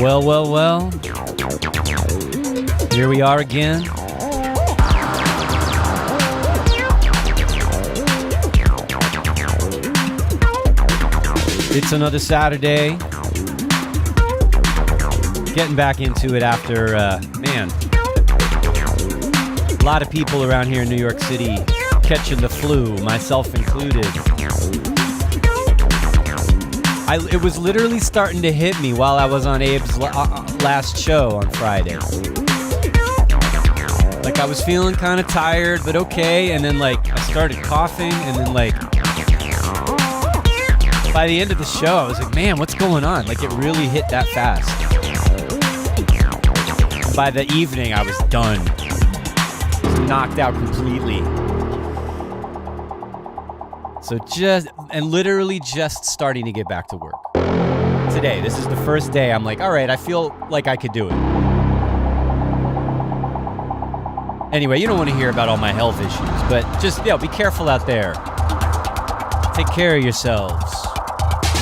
Well, well, well. Here we are again. It's another Saturday. Getting back into it after, man, a lot of people around here in New York City catching the flu, myself included. It was literally starting to hit me while I was on Abe's last show on Friday. Like, I was feeling kind of tired, but okay, and then, like, I started coughing, and then, like, by the end of the show, I was like, man, what's going on? Like, it really hit that fast. By the evening, I was done. Knocked out completely. So literally just starting to get back to work. Today, this is the first day I'm like, all right, I feel like I could do it. Anyway, you don't want to hear about all my health issues, but just, be careful out there. Take care of yourselves.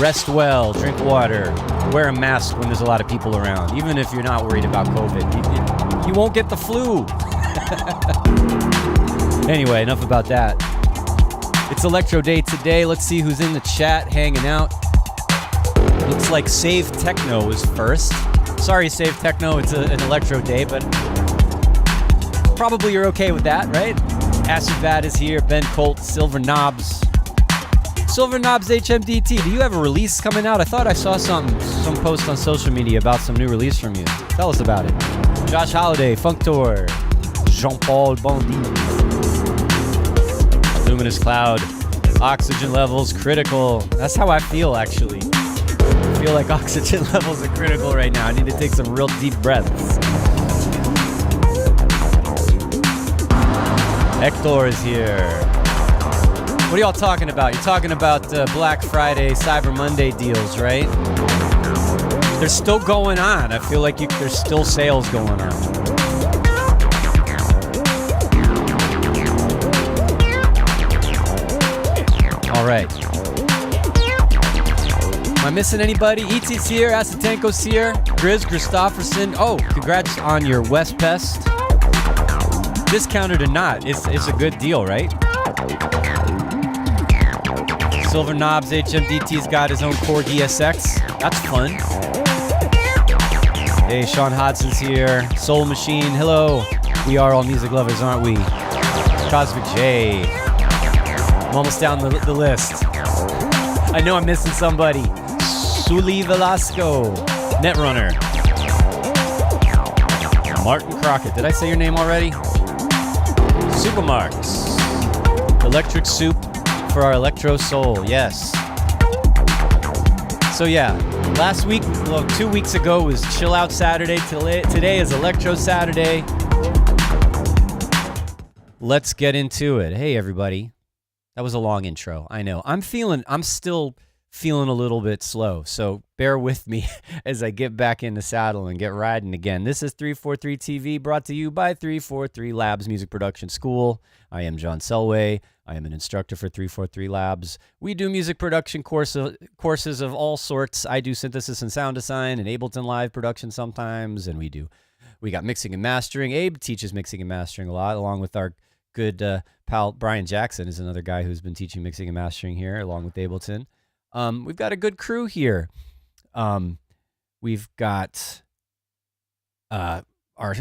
Rest well, drink water, wear a mask when there's a lot of people around. Even if you're not worried about COVID, you won't get the flu. Anyway, enough about that. It's Electro Day today. Let's see who's in the chat hanging out. Looks like Save Techno is first. Sorry, Save Techno, it's an Electro Day, but probably you're okay with that, right? Acid Vat is here, Ben Colt, Silver Knobs. Silver Knobs HMDT, do you have a release coming out? I thought I saw some post on social media about some new release from you. Tell us about it. Josh Holiday, Funk Tour, Jean-Paul Bondy, Luminous Cloud, oxygen levels critical. That's how I feel, actually. I feel like oxygen levels are critical right now. I need to take some real deep breaths. Hector is here. What are y'all talking about? You're talking about Black Friday, Cyber Monday deals, right? They're still going on. I feel like there's still sales going on. All right. Am I missing anybody? E.T.'s here, Asatenko's here, Grizz, Christofferson. Oh, congrats on your West Pest. Discounted or not, it's a good deal, right? Silver Knobs HMDT's got his own Korg ESX. That's fun. Hey, Sean Hodson's here. Soul Machine, hello. We are all music lovers, aren't we? Cosmic J. I'm almost down the list. I know I'm missing somebody. Suli Velasco. Netrunner. Martin Crockett. Did I say your name already? Supermarks. Electric Soup for our Electro Soul. Yes. So yeah, last week, 2 weeks ago was Chill Out Saturday. Today is Electro Saturday. Let's get into it. Hey, everybody. That was a long intro. I know. I'm still feeling a little bit slow, so bear with me as I get back in the saddle and get riding again. This is 343 TV, brought to you by 343 Labs Music Production School. I am John Selway. I am an instructor for 343 Labs. We do music production courses of all sorts. I do synthesis and sound design and Ableton Live production sometimes, and we got mixing and mastering. Abe teaches mixing and mastering a lot, along with our good pal Brian Jackson is another guy who's been teaching mixing and mastering here, along with Ableton. We've got a good crew here. We've got our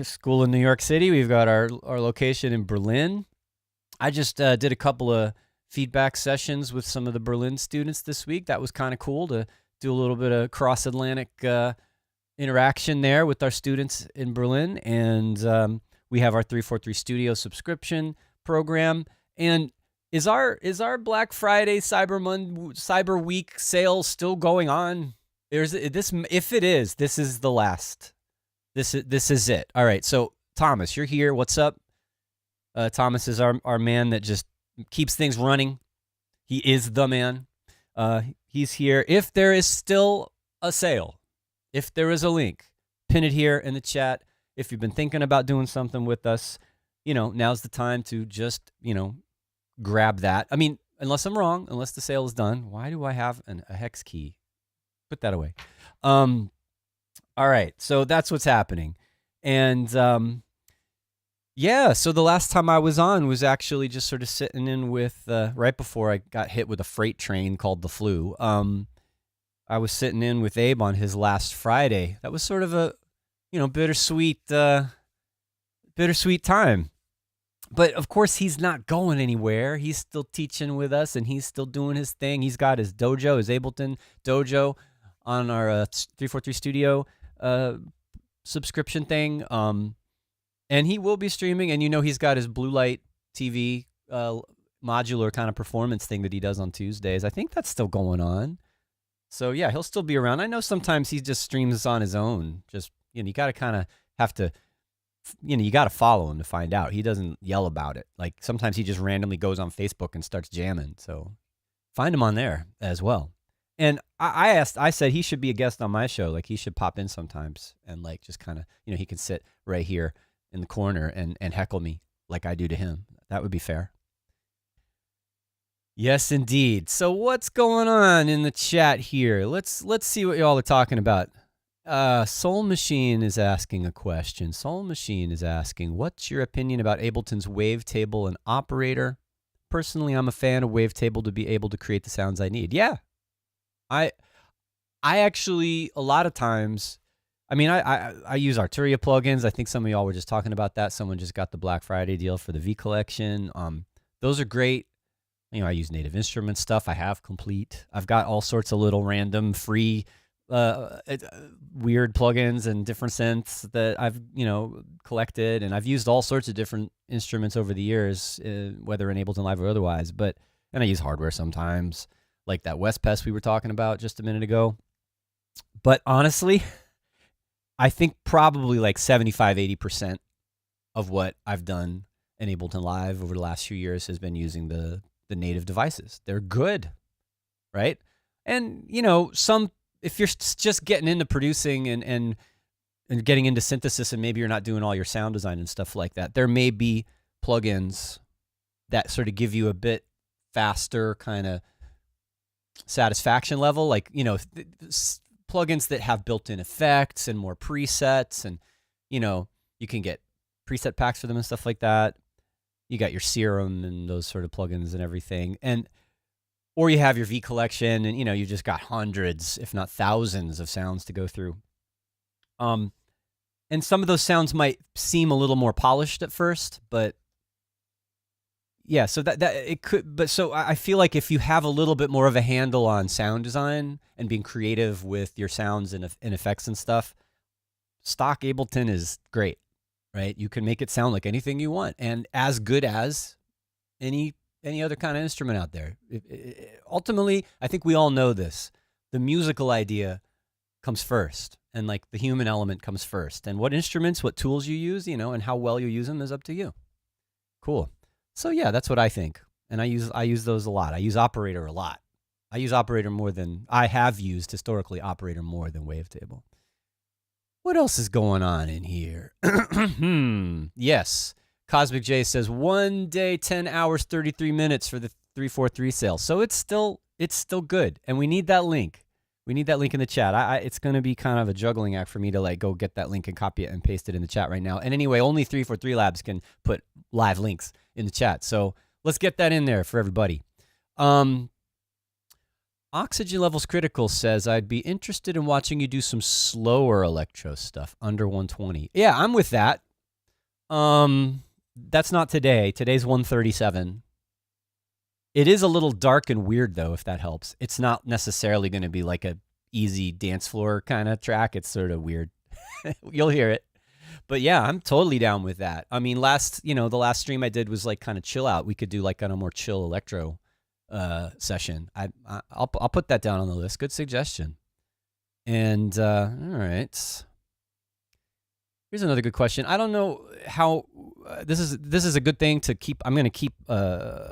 school in New York City. We've got our location in Berlin. I just did a couple of feedback sessions with some of the Berlin students this week. That was kind of cool to do a little bit of cross-Atlantic interaction there with our students in Berlin. And we have our 343 Studio subscription program. And is our Black Friday Cyber Week sale still going on? If it is, this is the last. This is it. All right. So Thomas, you're here. What's up? Thomas is our man that just keeps things running. He is the man. He's here. If there is still a sale, if there is a link, pin it here in the chat. If you've been thinking about doing something with us, now's the time to just, grab that. I mean, unless I'm wrong, unless the sale is done, why do I have a hex key? Put that away. All All right, so that's what's happening. And yeah, so the last time I was on was actually just sort of sitting in with, right before I got hit with a freight train called the flu. I was sitting in with Abe on his last Friday. That was sort of a, bittersweet time. But of course, he's not going anywhere. He's still teaching with us, and he's still doing his thing. He's got his dojo, his Ableton dojo, on our 343 Studio subscription thing. And he will be streaming, and he's got his Blue Light TV modular kind of performance thing that he does on Tuesdays. I think that's still going on. So yeah, he'll still be around. I know sometimes he just streams on his own. Just, you got to kind of have to, you got to follow him to find out. He doesn't yell about it. Like sometimes he just randomly goes on Facebook and starts jamming. So find him on there as well. And I said he should be a guest on my show. Like he should pop in sometimes and like just kind of, he can sit right here in the corner and heckle me like I do to him. That would be fair. Yes, indeed. So what's going on in the chat here? Let's see what y'all are talking about. Soul Machine is asking a question. Soul Machine is asking, what's your opinion about Ableton's wavetable and operator? Personally, I'm a fan of wavetable to be able to create the sounds I need. Yeah. I actually, a lot of times, I use Arturia plugins. I think some of y'all were just talking about that. Someone just got the Black Friday deal for the V Collection. Those are great. I use Native Instruments stuff. I have Complete. I've got all sorts of little random free weird plugins and different synths that I've, collected. And I've used all sorts of different instruments over the years, whether in Ableton Live or otherwise. And I use hardware sometimes, like that West Pest we were talking about just a minute ago. But honestly, I think probably like 75, 80% of what I've done in Ableton Live over the last few years has been using the native devices. They're good, right? And, if you're just getting into producing and getting into synthesis and maybe you're not doing all your sound design and stuff like that, there may be plugins that sort of give you a bit faster kind of satisfaction level, like, plugins that have built-in effects and more presets, and, you can get preset packs for them and stuff like that. You got your Serum and those sort of plugins and everything. Or you have your V Collection and, you just got hundreds, if not thousands of sounds to go through. And some of those sounds might seem a little more polished at first, but yeah, so that it could, but so I feel like if you have a little bit more of a handle on sound design and being creative with your sounds and effects and stuff, stock Ableton is great. Right? You can make it sound like anything you want and as good as any other kind of instrument out there. Ultimately, I think we all know this. The musical idea comes first, and like the human element comes first. And what instruments, what tools you use, and how well you use them is up to you. Cool. So yeah, that's what I think. And I use those a lot. I use Operator a lot. I use Operator more than I have used historically Operator more than Wavetable. What else is going on in here? Yes. Cosmic J says 1 day, 10 hours, 33 minutes for the 343 sale. So it's still good. And we need that link. We need that link in the chat. It's going to be kind of a juggling act for me to like go get that link and copy it and paste it in the chat right now. And anyway, only 343 Labs can put live links in the chat. So let's get that in there for everybody. Oxygen Levels Critical says, I'd be interested in watching you do some slower electro stuff under 120. Yeah, I'm with that. That's not today. Today's 137. It is a little dark and weird, though, if that helps. It's not necessarily going to be like a easy dance floor kind of track. It's sort of weird. You'll hear it. But yeah, I'm totally down with that. I mean, the last stream I did was like kind of chill out. We could do like kind of more chill electro session. I'll put that down on the list. Good suggestion. And all right, here's another good question. I don't know how this is a good thing to keep. I'm going to keep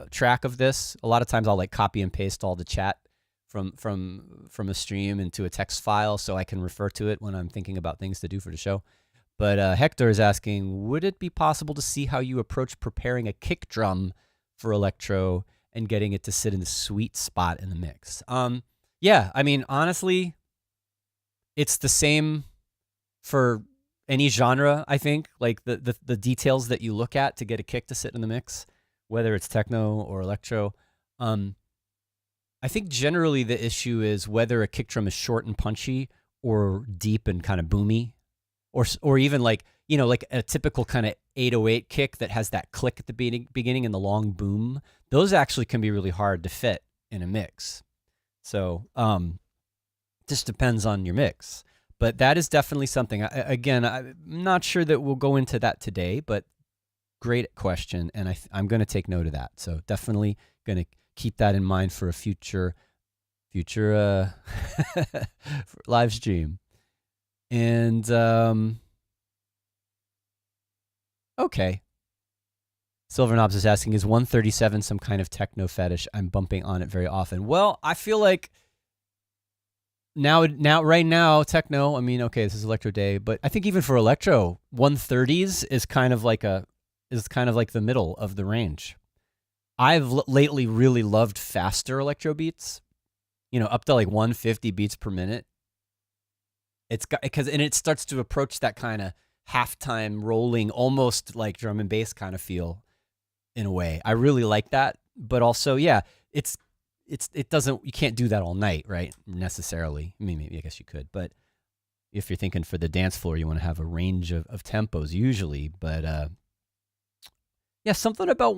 track of this. A lot of times I'll like copy and paste all the chat from a stream into a text file so I can refer to it when I'm thinking about things to do for the show. But Hector is asking, would it be possible to see how you approach preparing a kick drum for electro and getting it to sit in the sweet spot in the mix? Yeah, I mean, honestly, it's the same for any genre, I think, like the details that you look at to get a kick to sit in the mix, whether it's techno or electro. I think generally the issue is whether a kick drum is short and punchy or deep and kind of boomy, or even like, like a typical kind of 808 kick that has that click at the beginning and the long boom. Those actually can be really hard to fit in a mix. So just depends on your mix. But that is definitely something. I'm not sure that we'll go into that today, but great question, and I'm going to take note of that. So definitely going to keep that in mind for a future live stream. And okay. Silver Knobs is asking, is 137 some kind of techno fetish? I'm bumping on it very often. Well, I feel like right now, techno, I mean, okay, this is Electro Day, but I think even for Electro, 130s is kind of like the middle of the range. I've lately really loved faster electro beats, up to like 150 beats per minute. It's got, and it starts to approach that kind of halftime rolling, almost like drum and bass kind of feel in a way. I really like that, but also, yeah, you can't do that all night, right? Necessarily. I mean, maybe I guess you could, but if you're thinking for the dance floor, you want to have a range of tempos usually, but yeah, something about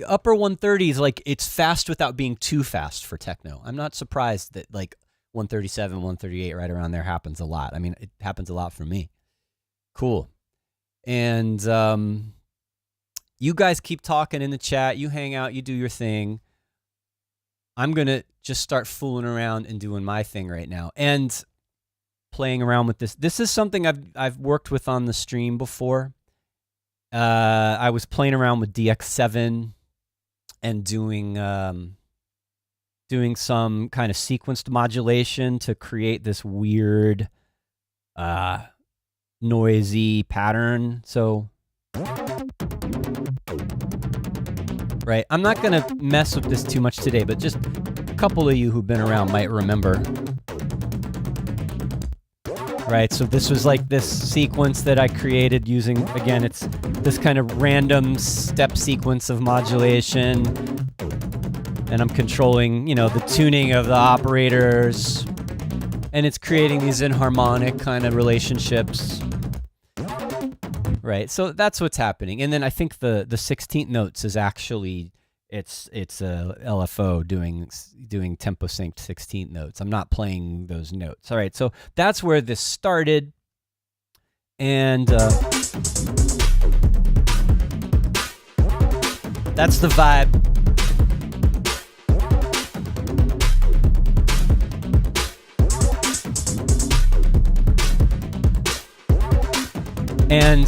upper 130s, like it's fast without being too fast for techno. I'm not surprised that like 137, 138, right around there happens a lot. I mean, it happens a lot for me. Cool. And you guys keep talking in the chat. You hang out. You do your thing. I'm going to just start fooling around and doing my thing right now and playing around with this. This is something I've worked with on the stream before. I was playing around with DX7 and doing some kind of sequenced modulation to create this weird noisy pattern. So, right, I'm not going to mess with this too much today, but just a couple of you who've been around might remember. Right, so this was like this sequence that I created using, again, it's this kind of random step sequence of modulation, and I'm controlling, the tuning of the operators, and it's creating these inharmonic kind of relationships. Right, so that's what's happening. And then I think the 16th notes is actually, it's a LFO doing tempo synced 16th notes. I'm not playing those notes. All right, so that's where this started. And that's the vibe. And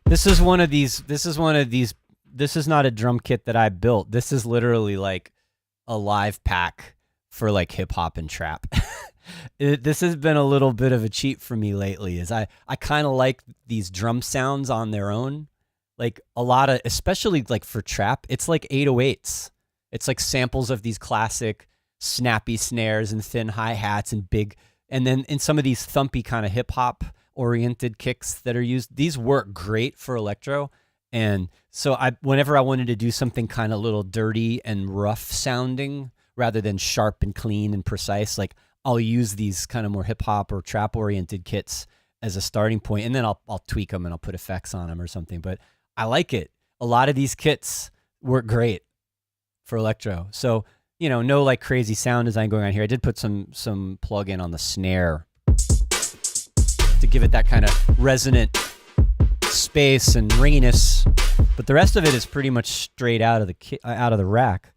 this is not a drum kit that I built. This is literally like a live pack for like hip hop and trap. This has been a little bit of a cheat for me lately, is I kind of like these drum sounds on their own. Like a lot of, especially like for trap, it's like 808s. It's like samples of these classic snappy snares and thin hi-hats and big, and then in some of these thumpy kind of hip hop oriented kicks that are used, these work great for electro. And so whenever I wanted to do something kind of a little dirty and rough sounding rather than sharp and clean and precise, like I'll use these kind of more hip hop or trap oriented kits as a starting point, and then I'll tweak them and I'll put effects on them or something. But I like it. A lot of these kits work great for electro. So, no like crazy sound design going on here. I did put some plug-in on the snare to give it that kind of resonant space and ringiness, but the rest of it is pretty much straight out of the rack.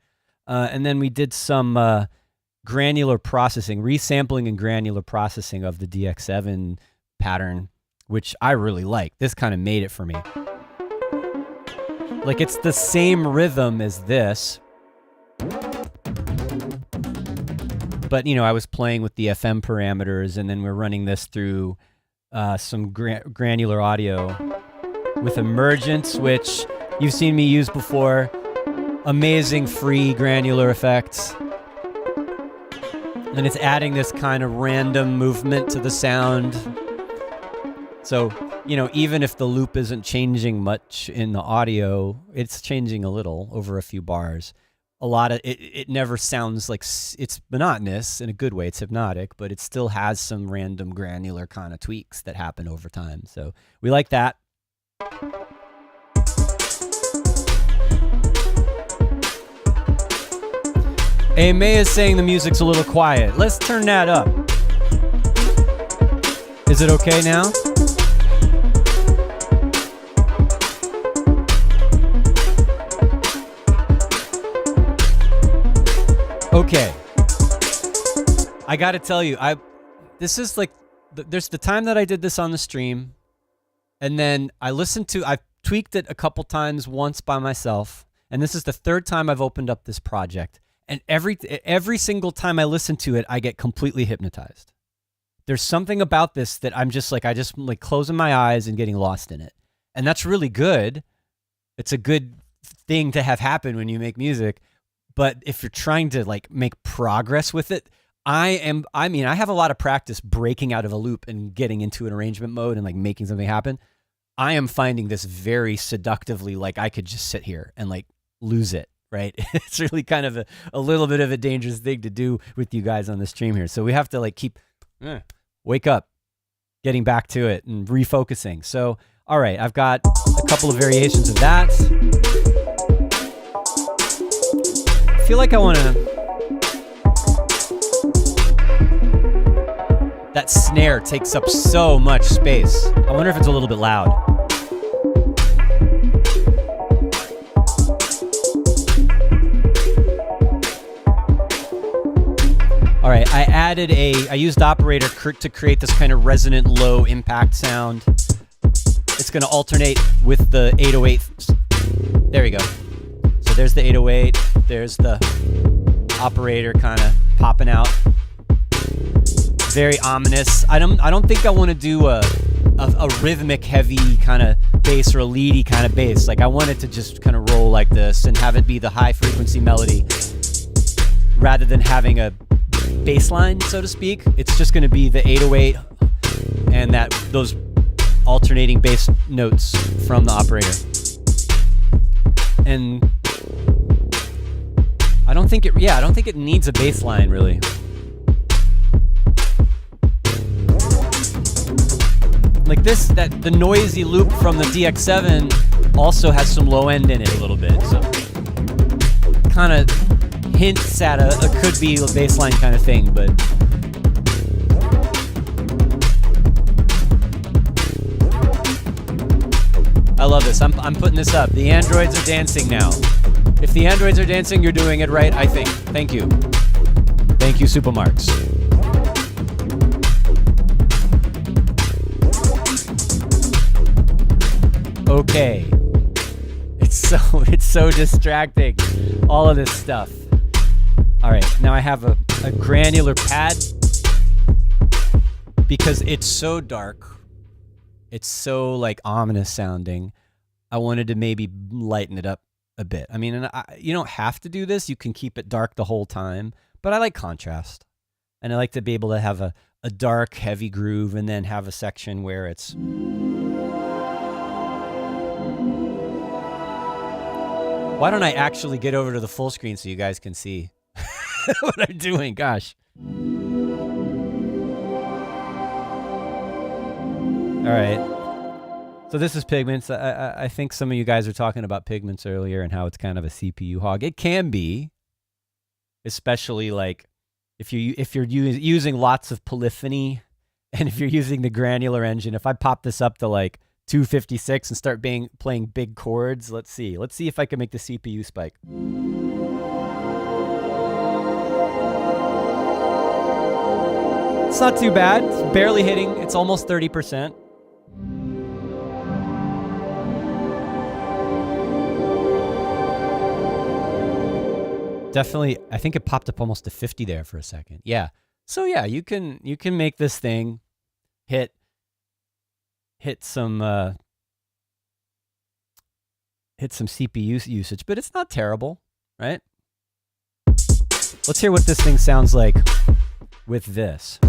And then we did some granular processing, resampling and granular processing of the DX7 pattern, which I really like. This kind of made it for me. Like it's the same rhythm as this, but I was playing with the FM parameters, and then we're running this through some granular audio with emergence, which you've seen me use before. Amazing free granular effects. And it's adding this kind of random movement to the sound. So, you know, even if the loop isn't changing much in the audio, it's changing a little over a few bars. A lot of it never sounds like it's monotonous in a good way. It's hypnotic, but it still has some random granular kind of tweaks that happen over time. So we like that. Hey, May is saying the music's a little quiet. Let's turn that up. Is it okay now? Okay. I gotta tell you, this is like, there's the time that I did this on the stream, and then I've tweaked it a couple times once by myself, and this is the third time I've opened up this project. And every single time I listen to it, I get completely hypnotized. There's something about this that I'm just like closing my eyes and getting lost in it. And that's really good. It's a good thing to have happen when you make music. But if you're trying to like make progress with it, I have a lot of practice breaking out of a loop and getting into an arrangement mode and like making something happen. I am finding this very seductively, like I could just sit here and like lose it. Right? It's really kind of a little bit of a dangerous thing to do with you guys on the stream here. So we have to like keep, wake up, getting back to it and refocusing. So, all right, I've got a couple of variations of that. I feel like I want to, that snare takes up so much space. I wonder if it's a little bit loud. All right, I used Operator to create this kind of resonant low impact sound. It's gonna alternate with the 808. There we go. So there's the 808, there's the Operator kind of popping out. Very ominous. I don't think I wanna do a rhythmic heavy kind of bass or a leady kind of bass. Like I want it to just kind of roll like this and have it be the high frequency melody rather than having a bass line, so to speak. It's just going to be the 808 and those alternating bass notes from the Operator. And I don't think it needs a bass line really. Like the noisy loop from the DX7 also has some low end in it a little bit. So kind of hints at a could be a baseline kind of thing, but I love this. I'm putting this up. The androids are dancing now. If the androids are dancing, you're doing it right, I think. Thank you. Thank you, Supermarks. Okay. It's so distracting. All of this stuff. All right, now I have a granular pad because it's so dark. It's so like ominous sounding. I wanted to maybe lighten it up a bit. I mean, you don't have to do this. You can keep it dark the whole time, but I like contrast. And I like to be able to have a dark, heavy groove and then have a section where it's... Why don't I actually get over to the full screen so you guys can see what I'm doing? Gosh. All right. So this is Pigments. I think some of you guys were talking about Pigments earlier and how it's kind of a CPU hog. It can be, especially like if you're using lots of polyphony and if you're using the granular engine. If I pop this up to like 256 and start playing big chords, let's see if I can make the CPU spike. It's not too bad. It's barely hitting. It's almost 30%. Definitely, I think it popped up almost to 50 there for a second. Yeah. So yeah, you can make this thing hit some CPU usage, but it's not terrible, right? Let's hear what this thing sounds like with this.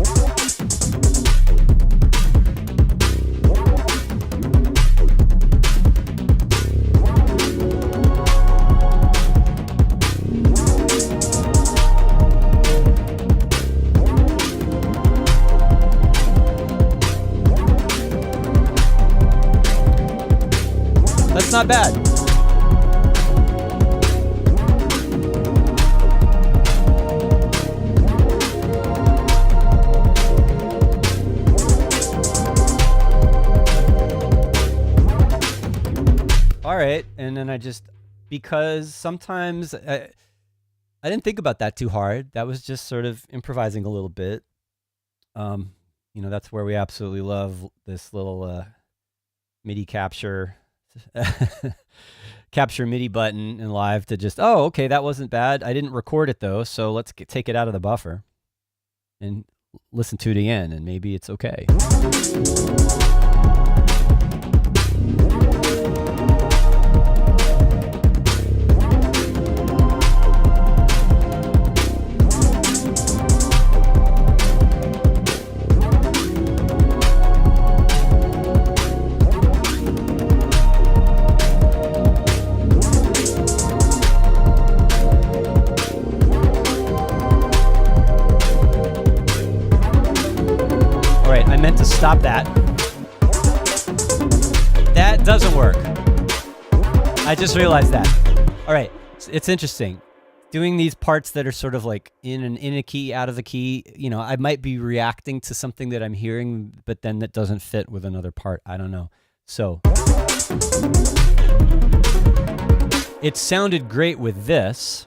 That's not bad. All right, and then because sometimes I didn't think about that too hard. That was just sort of improvising a little bit. That's where we absolutely love this little MIDI capture MIDI button in live to just, oh, okay, that wasn't bad. I didn't record it though, so let's take it out of the buffer and listen to it again, and maybe it's okay. Meant to stop that. That doesn't work. I just realized that. All right, it's interesting. Doing these parts that are sort of like in a key, out of the key, I might be reacting to something that I'm hearing, but then that doesn't fit with another part. I don't know. So it sounded great with this.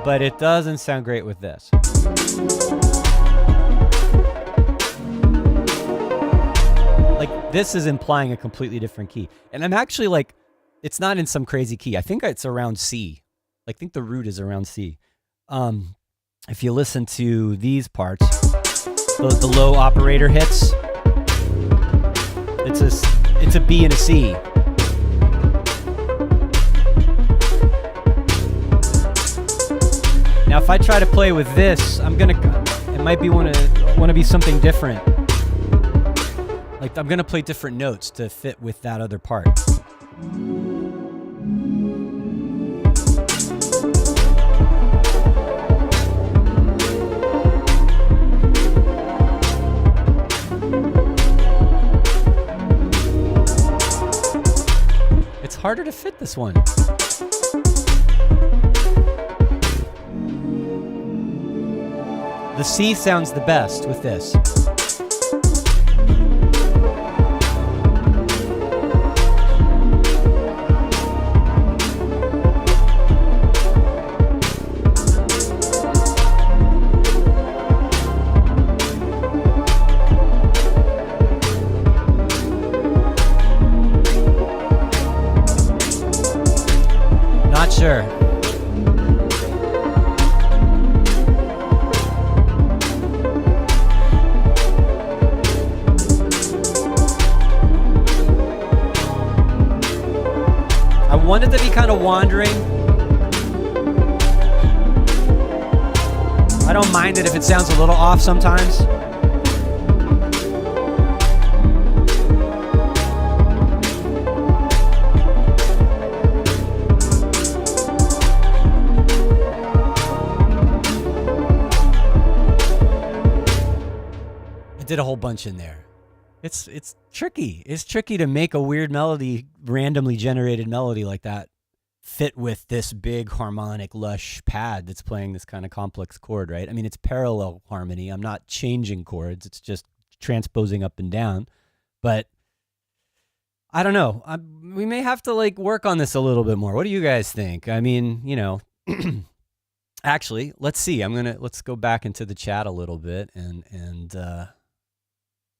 But it doesn't sound great with this. Like, this is implying a completely different key. And I'm actually like, it's not in some crazy key. I think it's around C. I think the root is around C. If you listen to these parts, the low operator hits, it's a B and a C. Now, if I try to play with this, it might be want to be something different. Like, I'm gonna play different notes to fit with that other part. It's harder to fit this one. The C sounds the best with this. Not sure. I wanted to be kind of wandering. I don't mind it if it sounds a little off sometimes. I did a whole bunch in there. It's tricky. It's tricky to make a weird melody, randomly generated melody like that, fit with this big harmonic lush pad that's playing this kind of complex chord, right? I mean, it's parallel harmony. I'm not changing chords. It's just transposing up and down. But I don't know. We may have to like work on this a little bit more. What do you guys think? I mean, actually, let's see. Let's go back into the chat a little bit and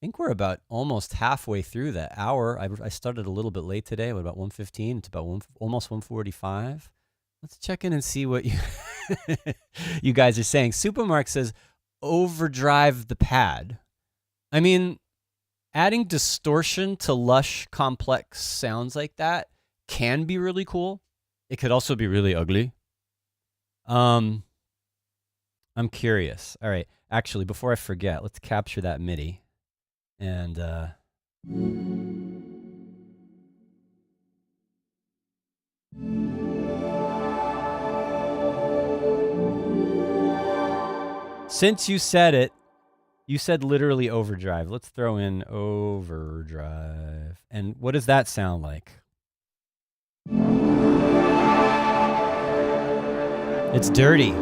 I think we're about almost halfway through the hour. I started a little bit late today, about 1:15. It's about almost 1:45. Let's check in and see what you guys are saying. Supermark says, overdrive the pad. I mean, adding distortion to lush, complex sounds like that can be really cool. It could also be really ugly. I'm curious. All right. Actually, before I forget, let's capture that MIDI. And since you said it, you said literally overdrive. Let's throw in overdrive. And what does that sound like? It's dirty.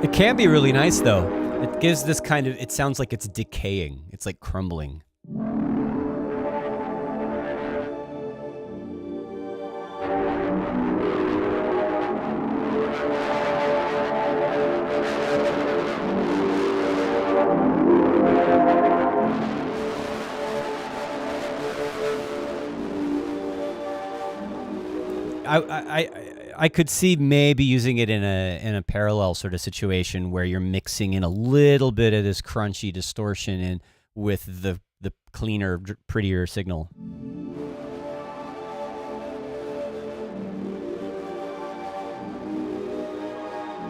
It can be really nice, though. It gives this kind of, it sounds like it's decaying. It's like crumbling. I could see maybe using it in a parallel sort of situation where you're mixing in a little bit of this crunchy distortion in with the cleaner, prettier signal.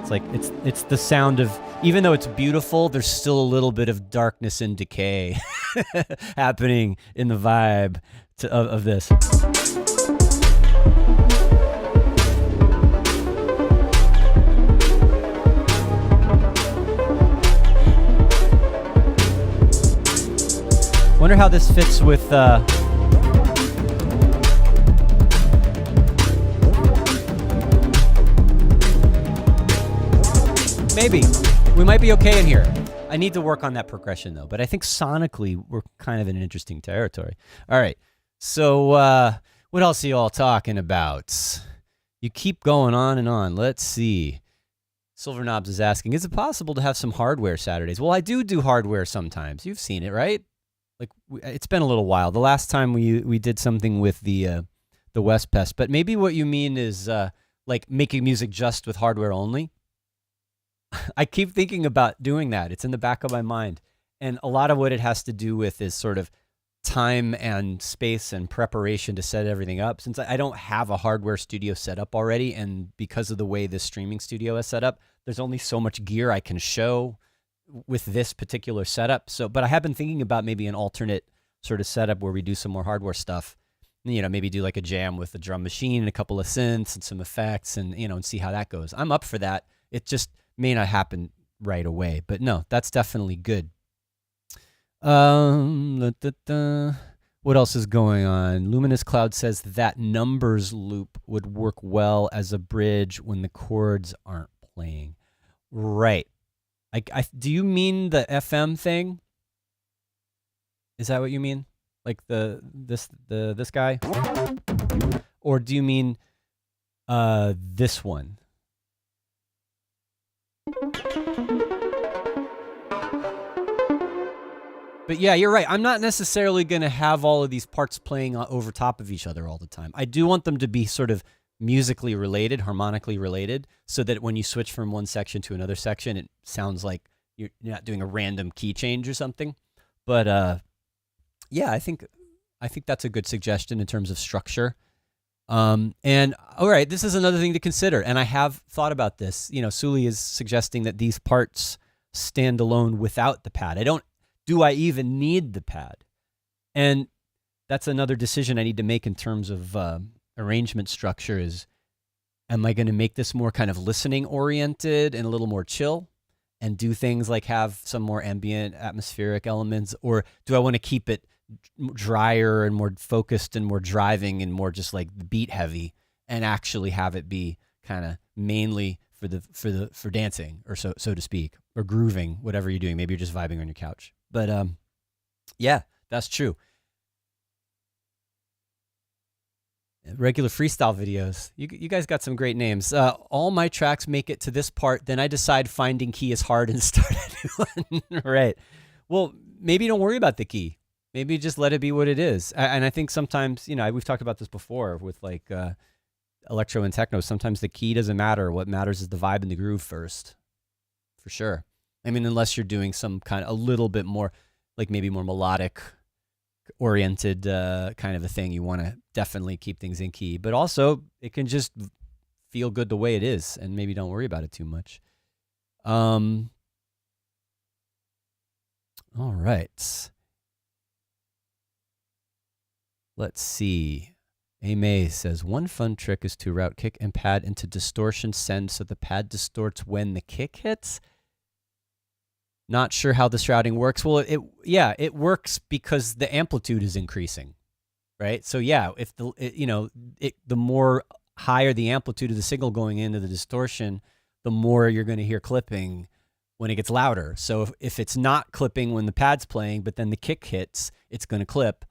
It's like it's the sound of, even though it's beautiful, there's still a little bit of darkness and decay happening in the vibe of this. Wonder how this fits with maybe we might be okay in here. I need to work on that progression though, but I think sonically we're kind of in an interesting territory. All right, so what else are you all talking about? You keep going on and on. Let's see. Silver Knobs is asking, is it possible to have some hardware Saturdays? Well, I do hardware sometimes. You've seen it, right? Like, it's been a little while. The last time we did something with the West Pest, but maybe what you mean is like making music just with hardware only. I keep thinking about doing that. It's in the back of my mind, and a lot of what it has to do with is sort of time and space and preparation to set everything up. Since I don't have a hardware studio set up already, and because of the way this streaming studio is set up, there's only so much gear I can show with this particular setup. So, but I have been thinking about maybe an alternate sort of setup where we do some more hardware stuff, you know, maybe do like a jam with a drum machine and a couple of synths and some effects, and, you know, and see how that goes. I'm up for that. It just may not happen right away, but no, that's definitely good. What else is going on? Luminous Cloud says that numbers loop would work well as a bridge when the chords aren't playing. Right. Do you mean the FM thing? Is that what you mean? Like this guy? Or do you mean this one? But yeah, you're right. I'm not necessarily going to have all of these parts playing over top of each other all the time. I do want them to be sort of musically related, harmonically related, so that when you switch from one section to another section, it sounds like you're not doing a random key change or something. But yeah, I think that's a good suggestion in terms of structure. And all right, this is another thing to consider, and I have thought about this. You know, Suli is suggesting that these parts stand alone without the pad. Do I even need the pad? And that's another decision I need to make in terms of arrangement structure. Is, am I going to make this more kind of listening oriented and a little more chill and do things like have some more ambient atmospheric elements, or do I want to keep it drier and more focused and more driving and more just like beat heavy and actually have it be kind of mainly for dancing, or so to speak, or grooving, whatever you're doing. Maybe you're just vibing on your couch. But yeah, that's true. Regular freestyle videos. You guys got some great names. All my tracks make it to this part, then I decide finding key is hard and start a new one. Right. Well, maybe don't worry about the key. Maybe just let it be what it is. And I think sometimes, you know, we've talked about this before with like electro and techno. Sometimes the key doesn't matter. What matters is the vibe and the groove first. for sure. I mean, unless you're doing some kind of a little bit more, like maybe more melodic oriented kind of a thing, you want to definitely keep things in key. But also, it can just feel good the way it is, and maybe don't worry about it too much. All right. Let's see. Ame says, one fun trick is to route kick and pad into distortion send so the pad distorts when the kick hits. Not sure how this routing works. Well, it works because the amplitude is increasing, right? So yeah, if the more higher the amplitude of the signal going into the distortion, the more you're going to hear clipping when it gets louder. So if it's not clipping when the pad's playing, but then the kick hits, it's going to clip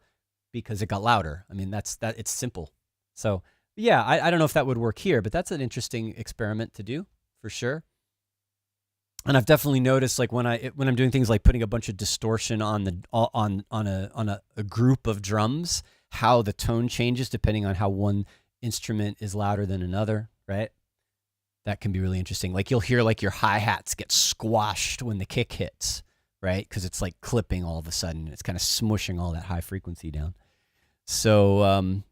because it got louder. I mean, it's simple. So yeah, I don't know if that would work here, but that's an interesting experiment to do for sure. And I've definitely noticed, like when I'm doing things like putting a bunch of distortion on a group of drums, how the tone changes depending on how one instrument is louder than another, right? That can be really interesting. Like you'll hear like your hi-hats get squashed when the kick hits, right? Because it's like clipping all of a sudden. It's kind of smushing all that high frequency down. So, and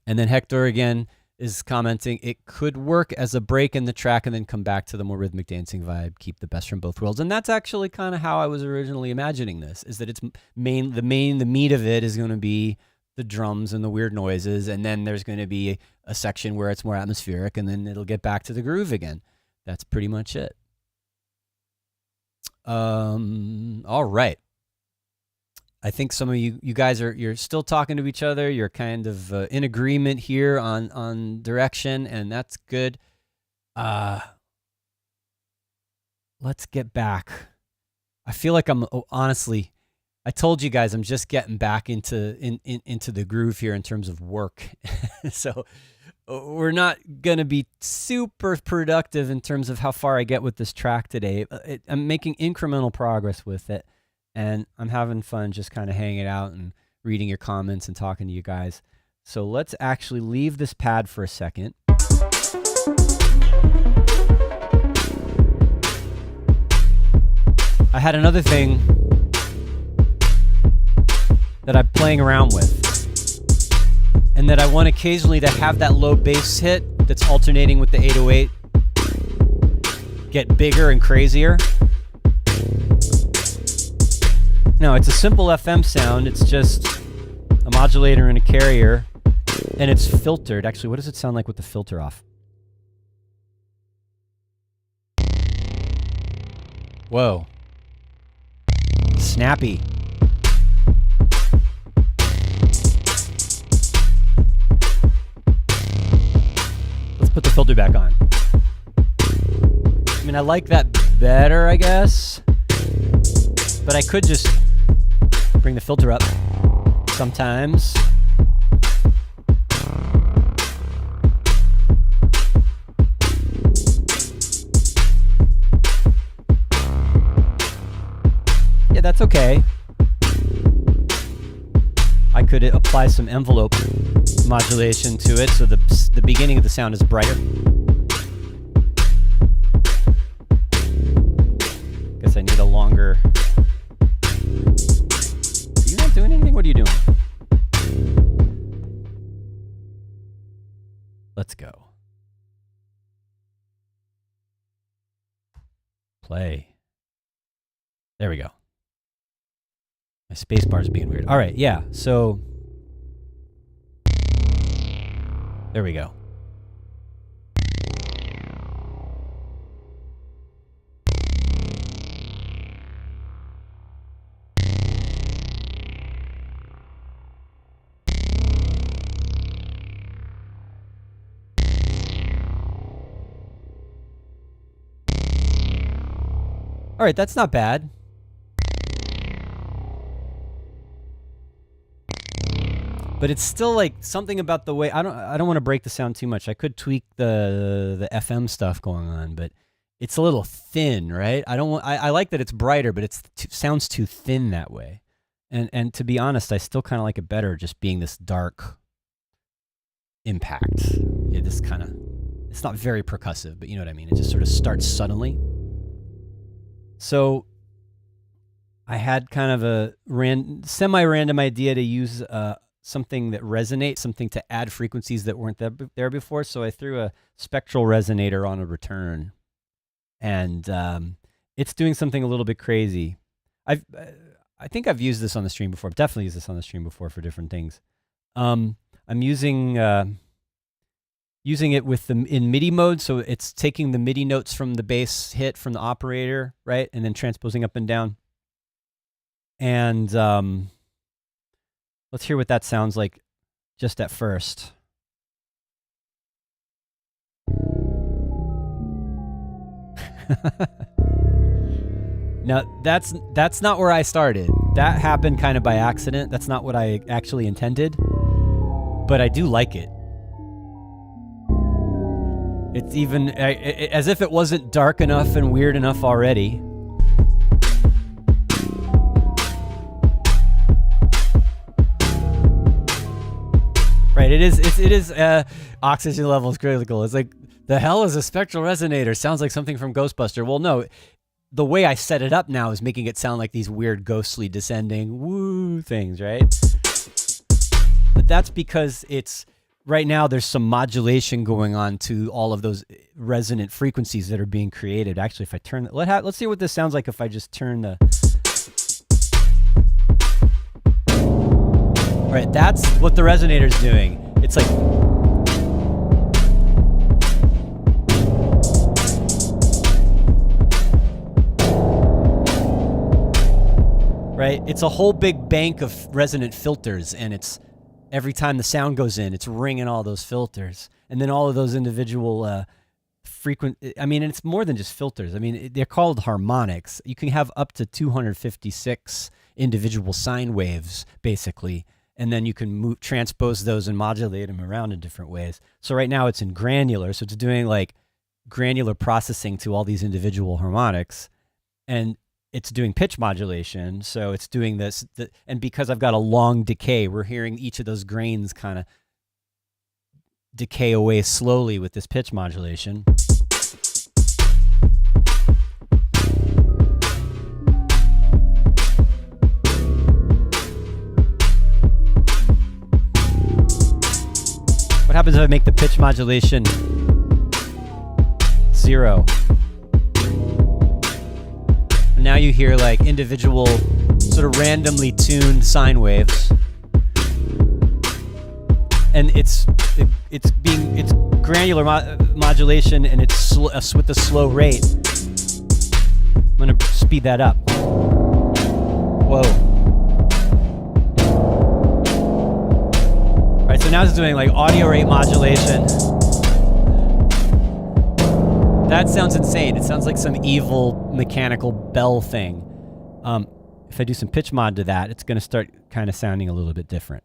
then Hector again is commenting, it could work as a break in the track and then come back to the more rhythmic dancing vibe, keep the best from both worlds. And that's actually kind of how I was originally imagining this, is that it's the meat of it is going to be the drums and the weird noises, and then there's going to be a section where it's more atmospheric, and then it'll get back to the groove again. That's pretty much it. All right. I think some of you guys you're still talking to each other. You're kind of in agreement here on direction, and that's good. Let's get back. I feel like honestly, I told you guys I'm just getting back into the groove here in terms of work. So we're not going to be super productive in terms of how far I get with this track today. I'm making incremental progress with it. And I'm having fun just kind of hanging out and reading your comments and talking to you guys. So let's actually leave this pad for a second. I had another thing that I'm playing around with, and that I want occasionally to have that low bass hit that's alternating with the 808 get bigger and crazier. No, it's a simple FM sound. It's just a modulator and a carrier, and it's filtered. Actually, what does it sound like with the filter off? Whoa. Snappy. Let's put the filter back on. I mean, I like that better, I guess. But I could just bring the filter up sometimes. Yeah, that's okay. I could apply some envelope modulation to it so the beginning of the sound is brighter. Guess I need a longer... Are you not doing anything? What are you doing? Let's go. Play. There we go. My space bar is being weird. All right, yeah, so there we go. All right, that's not bad. But it's still like something about the way I don't want to break the sound too much. I could tweak the FM stuff going on, but it's a little thin, right? I like that it's brighter, but it sounds too thin that way. And to be honest, I still kind of like it better just being this dark impact. It's not very percussive, but you know what I mean. It just sort of starts suddenly. So I had kind of a semi-random idea to use something that resonates, something to add frequencies that weren't there before. So I threw a spectral resonator on a return, and it's doing something a little bit crazy. I think I've used this on the stream before. I've definitely used this on the stream before for different things. I'm using it with in MIDI mode, so it's taking the MIDI notes from the bass hit from the operator, right, and then transposing up and down. And let's hear what that sounds like just at first. Now, that's not where I started. That happened kind of by accident. That's not what I actually intended. But I do like it. It's even as if it wasn't dark enough and weird enough already. Right, it is oxygen levels critical. It's like, the hell is a spectral resonator? Sounds like something from Ghostbuster. Well, no, the way I set it up now is making it sound like these weird ghostly descending woo things, right? But that's because it's right now there's some modulation going on to all of those resonant frequencies that are being created. Actually, if I turn, let's see what this sounds like if I just turn the. Right, that's what the resonator's doing. It's like. Right, it's a whole big bank of resonant filters, and it's every time the sound goes in, it's ringing all those filters, and then all of those individual I mean, it's more than just filters. I mean, they're called harmonics. You can have up to 256 individual sine waves, basically, and then you can transpose those and modulate them around in different ways. So right now it's in granular, so it's doing like granular processing to all these individual harmonics, and it's doing pitch modulation, so it's doing this, and because I've got a long decay, we're hearing each of those grains kind of decay away slowly with this pitch modulation. What happens if I make the pitch modulation 0? Now you hear like individual sort of randomly tuned sine waves, and it's granular modulation, and it's with a slow rate. I'm gonna speed that up. Whoa! All right, so now it's doing like audio rate modulation. That sounds insane. It sounds like some evil mechanical bell thing. If I do some pitch mod to that, it's going to start kind of sounding a little bit different.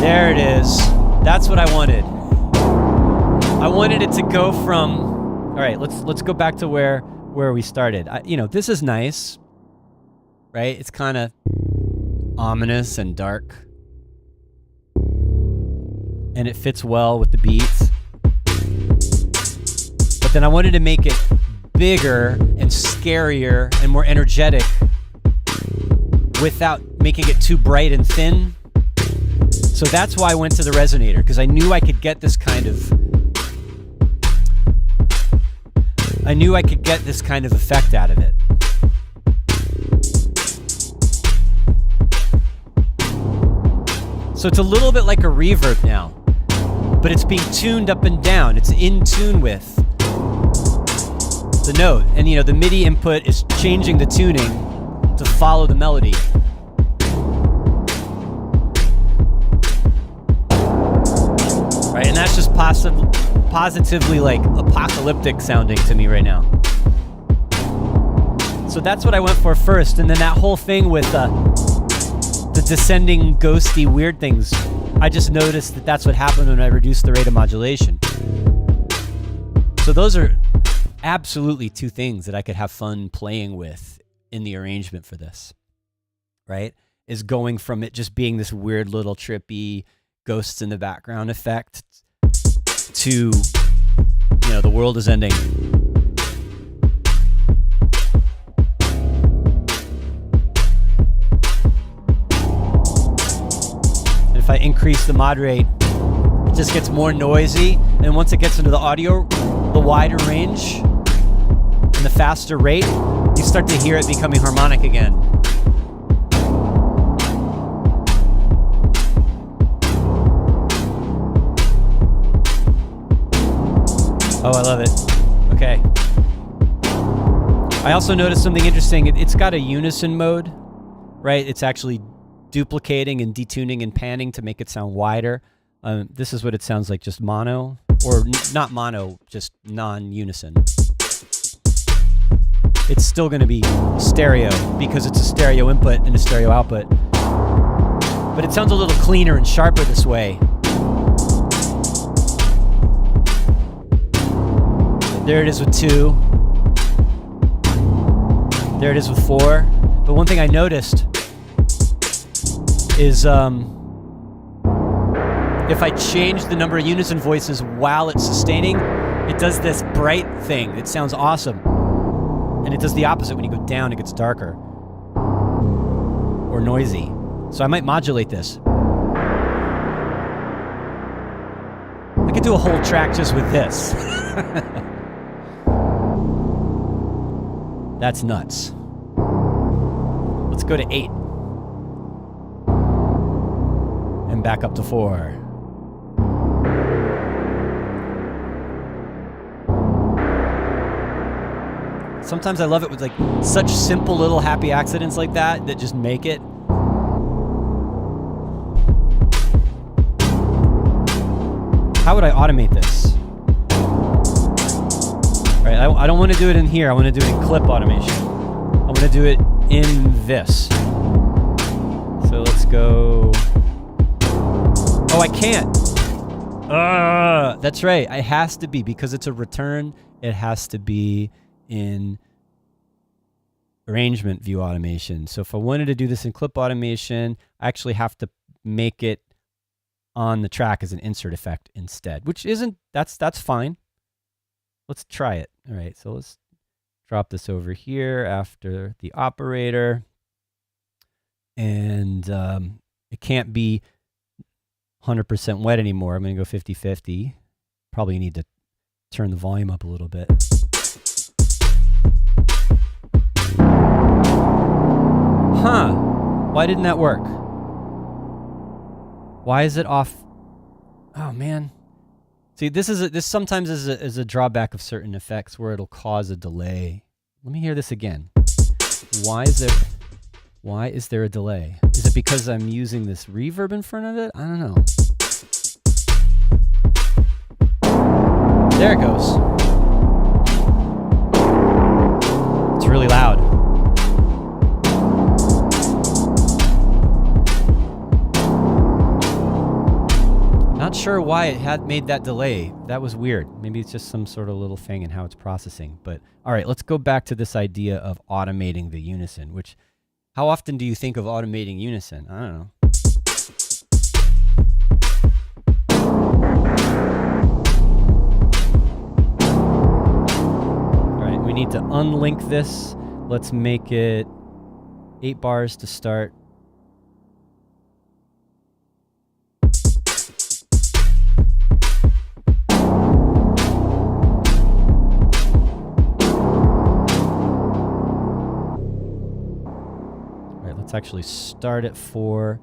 There it is. That's what I wanted. I wanted it to go from. All right, let's go back to where we started. This is nice, right? It's kind of ominous and dark. And it fits well with the beats. But then I wanted to make it bigger and scarier and more energetic without making it too bright and thin. So that's why I went to the resonator, because I knew I could get this kind of effect out of it. So it's a little bit like a reverb now, but it's being tuned up and down. It's in tune with the note. And the MIDI input is changing the tuning to follow the melody. Right, and that's just positively like apocalyptic sounding to me right now. So that's what I went for first, and then that whole thing with the descending ghosty weird things, I just noticed that that's what happened when I reduced the rate of modulation. So those are absolutely two things that I could have fun playing with in the arrangement for this, right? Is going from it just being this weird little trippy ghosts in the background effect to the world is ending. And if I increase the mod rate, it just gets more noisy. And once it gets into the audio, the wider range and the faster rate, you start to hear it becoming harmonic again. Oh, I love it. Okay. I also noticed something interesting. It's got a unison mode, right? It's actually duplicating and detuning and panning to make it sound wider. This is what it sounds like, just mono, or not mono, just non-unison. It's still going to be stereo because it's a stereo input and a stereo output. But it sounds a little cleaner and sharper this way. There it is with 2. There it is with 4. But one thing I noticed is if I change the number of unison voices while it's sustaining, it does this bright thing. It sounds awesome. And it does the opposite. When you go down, it gets darker or noisy. So I might modulate this. I could do a whole track just with this. That's nuts. Let's go to 8. And back up to 4. Sometimes I love it with like such simple little happy accidents like that just make it. How would I automate this? All right, I don't want to do it in here. I want to do it in clip automation. I want to do it in this. So let's go. Oh, I can't. That's right. It has to be, because it's a return, it has to be in arrangement view automation. So if I wanted to do this in clip automation, I actually have to make it on the track as an insert effect instead, which isn't, that's fine. Let's try it. All right, so let's drop this over here after the operator. And it can't be 100% wet anymore. I'm going to go 50-50. Probably need to turn the volume up a little bit. Huh. Why didn't that work? Why is it off? Oh, man. See, this sometimes is a drawback of certain effects where it'll cause a delay. Let me hear this again. Why is there a delay? Is it because I'm using this reverb in front of it? I don't know. There it goes. It's really loud. Not sure why it had made that delay. That was weird. Maybe it's just some sort of little thing in how it's processing. But all right, let's go back to this idea of automating the unison, which, how often do you think of automating unison? I don't know. All right, we need to unlink this. Let's make it 8 bars to start. Let's actually start at 4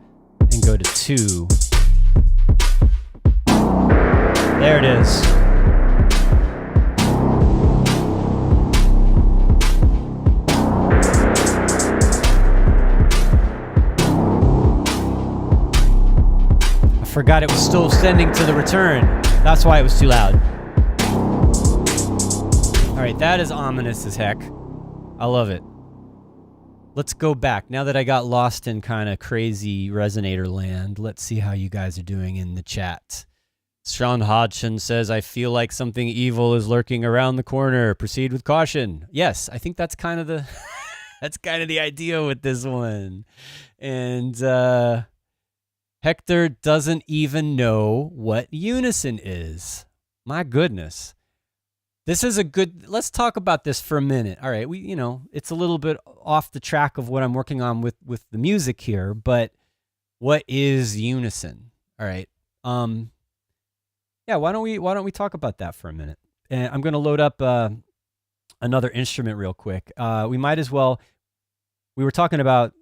and go to 2. There it is. I forgot it was still sending to the return. That's why it was too loud. All right, that is ominous as heck. I love it. Let's go back. Now that I got lost in kind of crazy resonator land, let's see how you guys are doing in the chat. Sean Hodgson says, I feel like something evil is lurking around the corner. Proceed with caution. Yes, I think that's kind of the that's kind of the idea with this one. And Hector doesn't even know what unison is. My goodness. This is a good, let's talk about this for a minute. All right, it's a little bit off the track of what I'm working on with the music here, but what is unison? All right. Yeah, why don't we talk about that for a minute? And I'm going to load up another instrument real quick. We might as well, we were talking about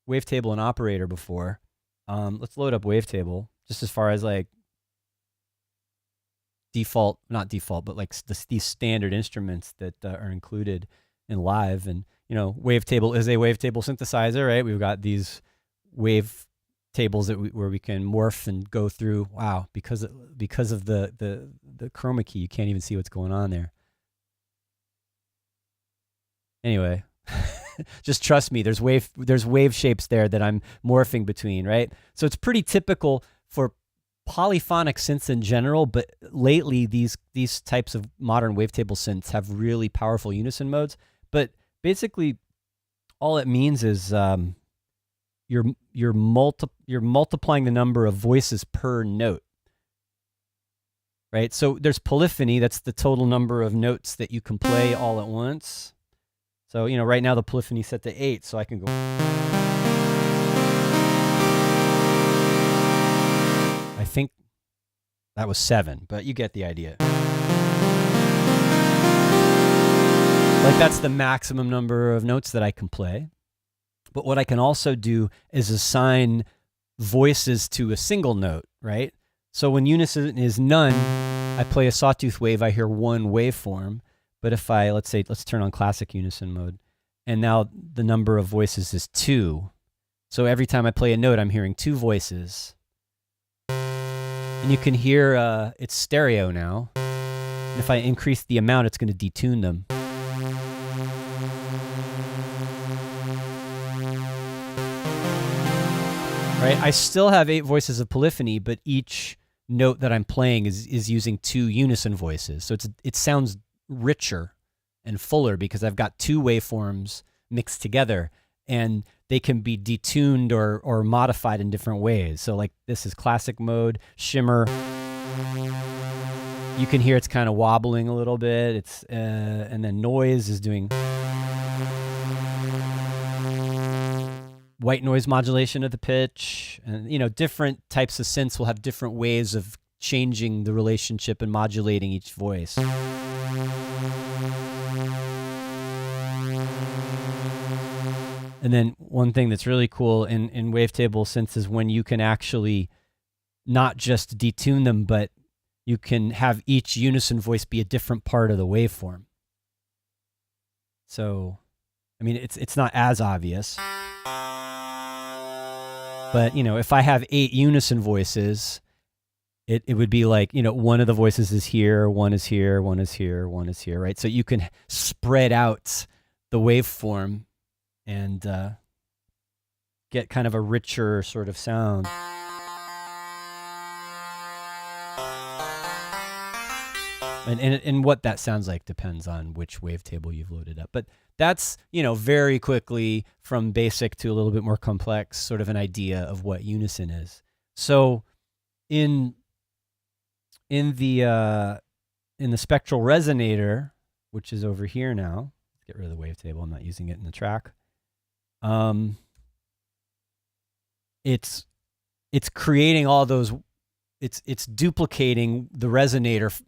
wavetable and operator before. Let's load up wavetable just as far as like not default, but like these standard instruments that are included in live. And, wavetable is a wavetable synthesizer, right? We've got these wave tables where we can morph and go through. Wow, because of the chroma key, you can't even see what's going on there. Anyway, just trust me. There's wave shapes there that I'm morphing between, right? So it's pretty typical for polyphonic synths in general, but lately these types of modern wavetable synths have really powerful unison modes. But basically, all it means is you're multiplying the number of voices per note, right? So there's polyphony. That's the total number of notes that you can play all at once. So right now the polyphony is set to 8, so I can go. I think that was 7, but you get the idea. Like that's the maximum number of notes that I can play. But what I can also do is assign voices to a single note, right? So when unison is none, I play a sawtooth wave, I hear one waveform. But if let's turn on classic unison mode, and now the number of voices is 2. So every time I play a note, I'm hearing 2 voices. And you can hear it's stereo now. And if I increase the amount, it's going to detune them. Right? I still have 8 voices of polyphony, but each note that I'm playing is using 2 unison voices. So it sounds richer and fuller because I've got 2 waveforms mixed together, and they can be detuned or modified in different ways. So like this is classic mode, shimmer. You can hear it's kind of wobbling a little bit. It's and then noise is doing white noise modulation of the pitch. And different types of synths will have different ways of changing the relationship and modulating each voice. And then one thing that's really cool in wavetable synths is when you can actually not just detune them, but you can have each unison voice be a different part of the waveform. So, I mean, it's not as obvious. But, if I have 8 unison voices, it would be like, one of the voices is here, one is here, one is here, one is here, right? So you can spread out the waveform and get kind of a richer sort of sound. And what that sounds like depends on which wavetable you've loaded up. But that's, very quickly from basic to a little bit more complex, sort of an idea of what unison is. So in the spectral resonator, which is over here now, let's get rid of the wavetable. I'm not using it in the track. It's creating all those. It's duplicating the resonator,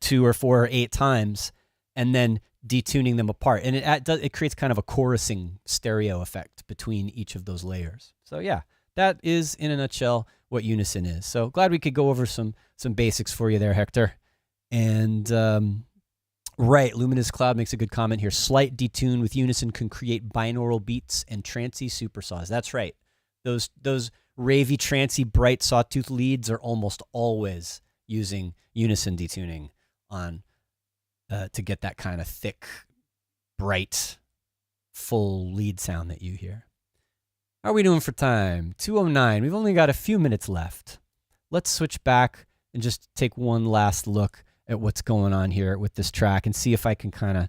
2 or 4 or 8 times, and then detuning them apart, and it creates kind of a chorusing stereo effect between each of those layers. So yeah, that is in a nutshell what unison is. So glad we could go over some basics for you there, Hector. And right, Luminous Cloud makes a good comment here. Slight detune with unison can create binaural beats and trancy supersaws. That's right. Those ravey, trancy, bright sawtooth leads are almost always using unison detuning on to get that kind of thick, bright, full lead sound that you hear. How are we doing for time? 2:09. We've only got a few minutes left. Let's switch back and just take one last look at what's going on here with this track and see if I can kind of,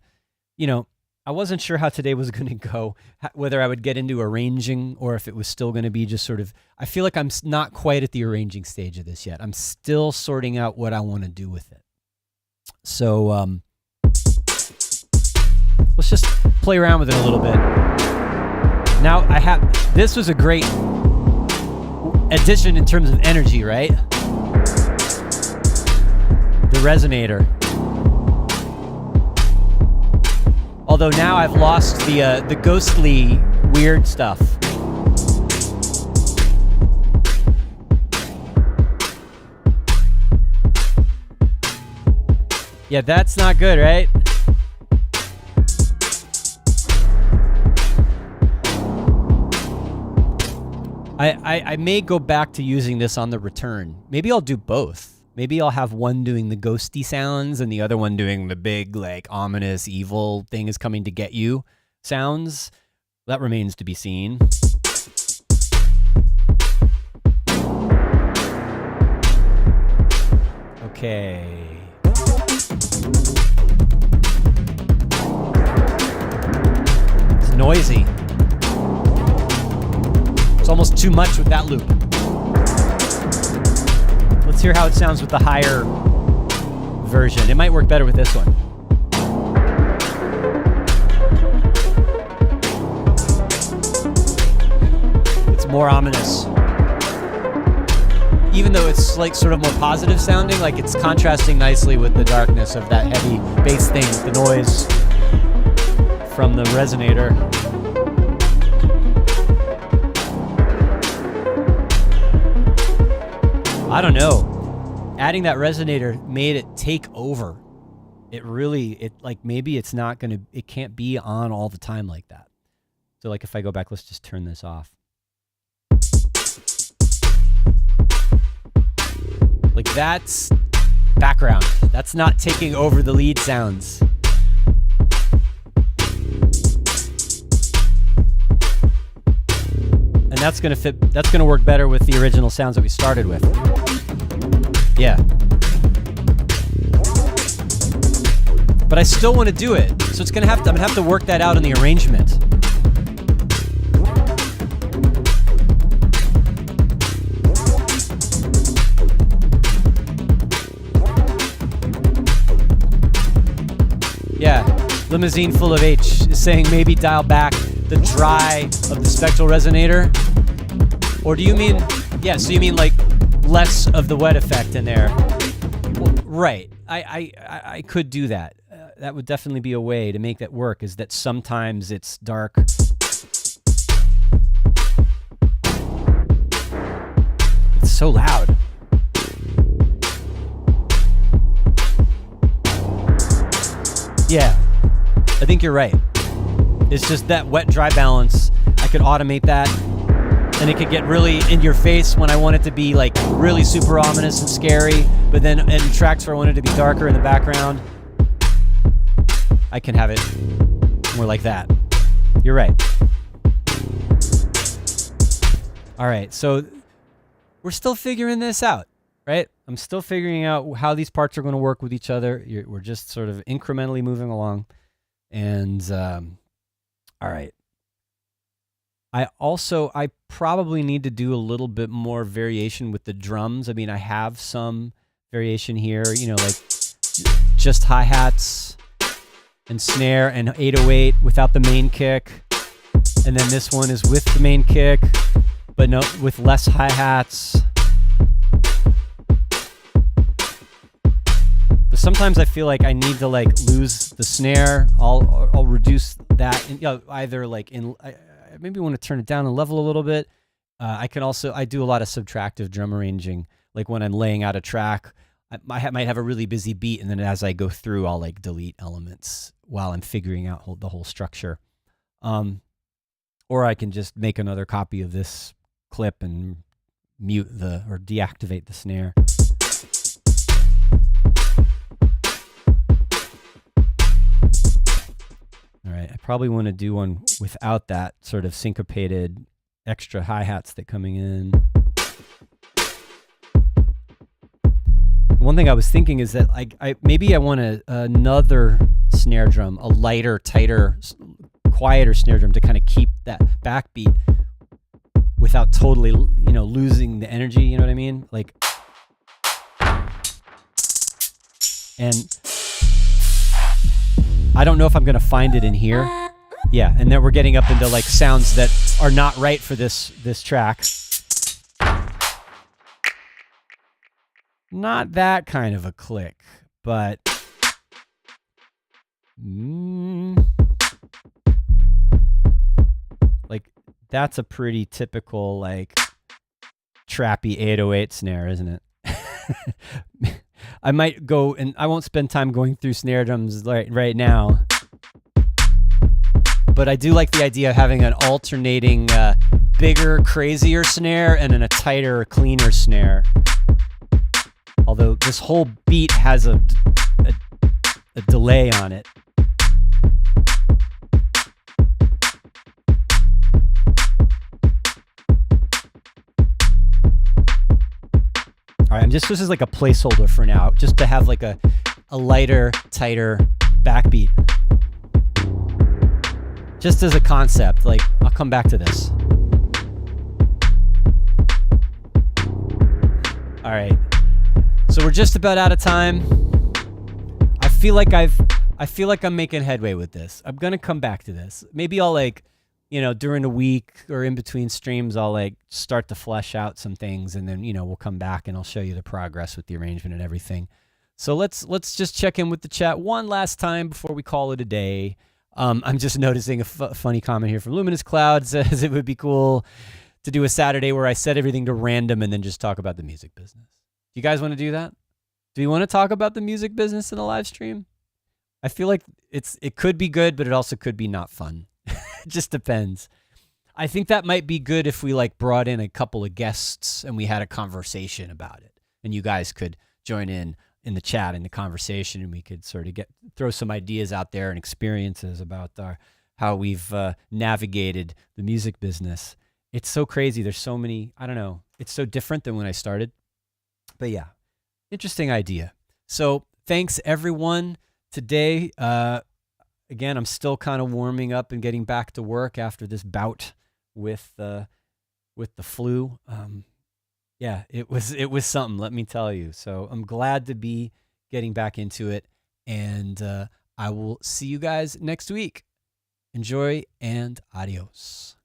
I wasn't sure how today was going to go, whether I would get into arranging or if it was still going to be just sort of, I feel like I'm not quite at the arranging stage of this yet. I'm still sorting out what I want to do with it. So let's just play around with it a little bit. Now this was a great addition in terms of energy, right? The resonator. Although now I've lost the ghostly weird stuff. Yeah, that's not good, right? I may go back to using this on the return. Maybe I'll do both. Maybe I'll have one doing the ghosty sounds and the other one doing the big, like, ominous, evil thing is coming to get you sounds. That remains to be seen. Okay. It's noisy. It's almost too much with that loop. Let's hear how it sounds with the higher version. It might work better with this one. It's more ominous. Even though it's like sort of more positive sounding, like it's contrasting nicely with the darkness of that heavy bass thing, the noise from the resonator. I don't know. Adding that resonator made it take over. Maybe it's not gonna, it can't be on all the time like that. So like if I go back, let's just turn this off. Like that's background. That's not taking over the lead sounds. And that's gonna work better with the original sounds that we started with. Yeah. But I still want to do it. So I'm gonna have to work that out in the arrangement. Yeah, Limousine Full of H is saying maybe dial back the dry of the spectral resonator. Or do you mean, yeah, so you mean like less of the wet effect in there? Well, right, I could do that. That would definitely be a way to make that work, is that sometimes it's dark. It's so loud. Yeah, I think you're right. It's just that wet-dry balance. I could automate that, and it could get really in your face when I want it to be like really super ominous and scary, but then in tracks where I want it to be darker in the background, I can have it more like that. You're right. All right, so we're still figuring this out, right? I'm still figuring out how these parts are going to work with each other. We're just sort of incrementally moving along. And all right. I probably need to do a little bit more variation with the drums. I mean, I have some variation here, you know, like just hi-hats and snare and 808 without the main kick. And then this one is with the main kick, but no, with less hi-hats. But sometimes I feel like I need to like lose the snare. I'll reduce that, and, you know, either like I maybe want to turn it down and level a little bit. I do a lot of subtractive drum arranging. Like when I'm laying out a track, I might have a really busy beat, and then as I go through, I'll like delete elements while I'm figuring out the whole structure. Or I can just make another copy of this clip and mute or deactivate the snare. All right, I probably want to do one without that sort of syncopated extra hi-hats that coming in. One thing I was thinking is that maybe I want another snare drum, a lighter, tighter, quieter snare drum to kind of keep that backbeat without totally, you know, losing the energy, you know what I mean? Like, and I don't know if I'm going to find it in here. Yeah, and then we're getting up into like sounds that are not right for this track. Not that kind of a click, but like that's a pretty typical like trappy 808 snare, isn't it? I might go, and I won't spend time going through snare drums right now, but I do like the idea of having an alternating bigger, crazier snare and then a tighter, cleaner snare. Although this whole beat has a delay on it. All right, this is like a placeholder for now, just to have like a lighter, tighter backbeat. Just as a concept, like I'll come back to this. All right, so we're just about out of time. I feel like I'm making headway with this. I'm gonna come back to this. Maybe I'll like, during the week or in between streams, I'll like start to flesh out some things, and then we'll come back and I'll show you the progress with the arrangement and everything. So let's just check in with the chat one last time before we call it a day. I'm just noticing a funny comment here from Luminous Cloud. Says it would be cool to do a Saturday where I set everything to random and then just talk about the music business. Do you guys want to do that? Do you want to talk about the music business in a live stream? I feel like it could be good, but it also could be not fun. It just depends. I think that might be good if we like brought in a couple of guests and we had a conversation about it, and you guys could join in the chat in the conversation, and we could sort of throw some ideas out there and experiences about how we've navigated the music business. It's so crazy. There's so many, I don't know. It's so different than when I started. But yeah, interesting idea. So thanks everyone today. Again, I'm still kind of warming up and getting back to work after this bout with the flu. Yeah, it was something, let me tell you. So I'm glad to be getting back into it, and I will see you guys next week. Enjoy and adios.